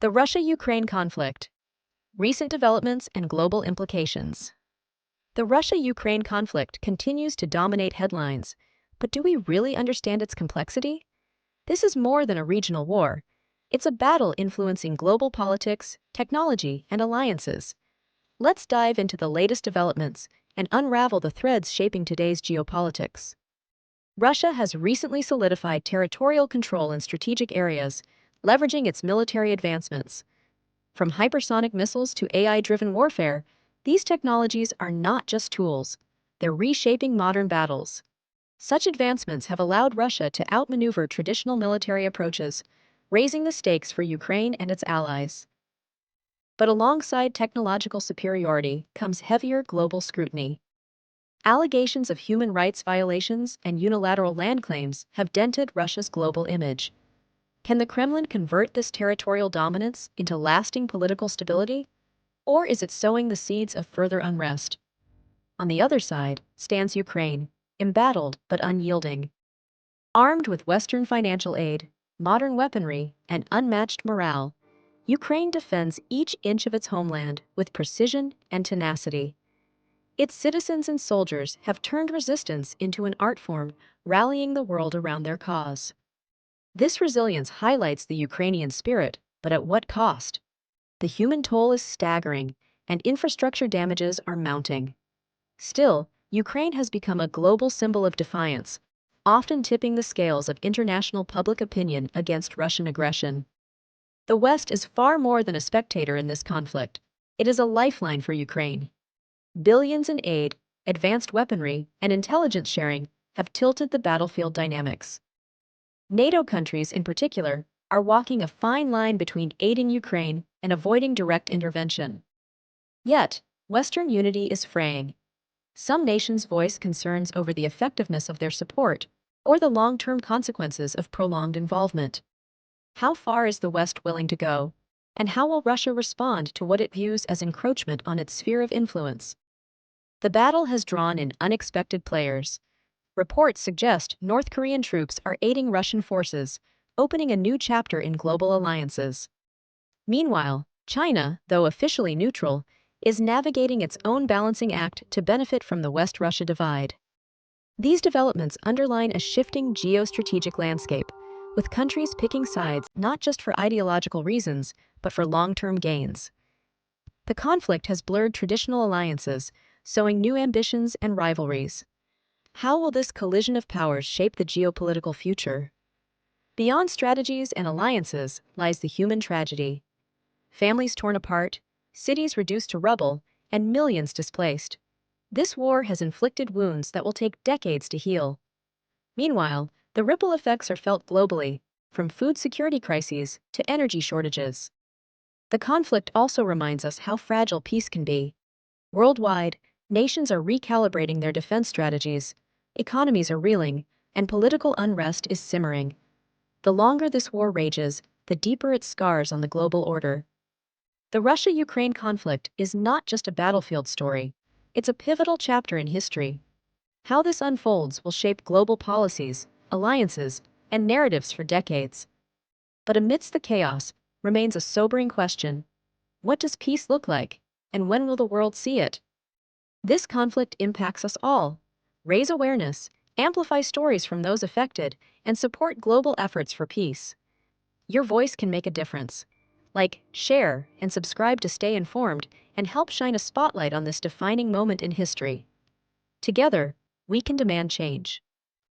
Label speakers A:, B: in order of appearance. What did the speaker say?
A: The Russia-Ukraine conflict, recent developments and global implications. The Russia-Ukraine conflict continues to dominate headlines, but do we really understand its complexity? This is more than a regional war. It's a battle influencing global politics, technology, and alliances. Let's dive into the latest developments and unravel the threads shaping today's geopolitics. Russia has recently solidified territorial control in strategic areas, leveraging its military advancements. From hypersonic missiles to AI-driven warfare, these technologies are not just tools, they're reshaping modern battles. Such advancements have allowed Russia to outmaneuver traditional military approaches, raising the stakes for Ukraine and its allies. But alongside technological superiority comes heavier global scrutiny. Allegations of human rights violations and unilateral land claims have dented Russia's global image. Can the Kremlin convert this territorial dominance into lasting political stability? Or is it sowing the seeds of further unrest? On the other side stands Ukraine, embattled but unyielding. Armed with Western financial aid, modern weaponry, and unmatched morale, Ukraine defends each inch of its homeland with precision and tenacity. Its citizens and soldiers have turned resistance into an art form, rallying the world around their cause. This resilience highlights the Ukrainian spirit, but at what cost? The human toll is staggering, and infrastructure damages are mounting. Still, Ukraine has become a global symbol of defiance, often tipping the scales of international public opinion against Russian aggression. The West is far more than a spectator in this conflict. It is a lifeline for Ukraine. Billions in aid, advanced weaponry, and intelligence sharing have tilted the battlefield dynamics. NATO countries, in particular, are walking a fine line between aiding Ukraine and avoiding direct intervention. Yet, Western unity is fraying. Some nations voice concerns over the effectiveness of their support or the long-term consequences of prolonged involvement. How far is the West willing to go? And how will Russia respond to what it views as encroachment on its sphere of influence? The battle has drawn in unexpected players. Reports suggest North Korean troops are aiding Russian forces, opening a new chapter in global alliances. Meanwhile, China, though officially neutral, is navigating its own balancing act to benefit from the West-Russia divide. These developments underline a shifting geostrategic landscape, with countries picking sides not just for ideological reasons, but for long-term gains. The conflict has blurred traditional alliances, sowing new ambitions and rivalries. How will this collision of powers shape the geopolitical future? Beyond strategies and alliances lies the human tragedy. Families torn apart, cities reduced to rubble, and millions displaced. This war has inflicted wounds that will take decades to heal. Meanwhile, the ripple effects are felt globally, from food security crises to energy shortages. The conflict also reminds us how fragile peace can be. Worldwide, nations are recalibrating their defense strategies, economies are reeling, and political unrest is simmering. The longer this war rages, the deeper its scars on the global order. The Russia-Ukraine conflict is not just a battlefield story, it's a pivotal chapter in history. How this unfolds will shape global policies, alliances, and narratives for decades. But amidst the chaos remains a sobering question. What does peace look like, and when will the world see it? This conflict impacts us all. Raise awareness, amplify stories from those affected, and support global efforts for peace. Your voice can make a difference. Like, share, and subscribe to stay informed and help shine a spotlight on this defining moment in history. Together, we can demand change.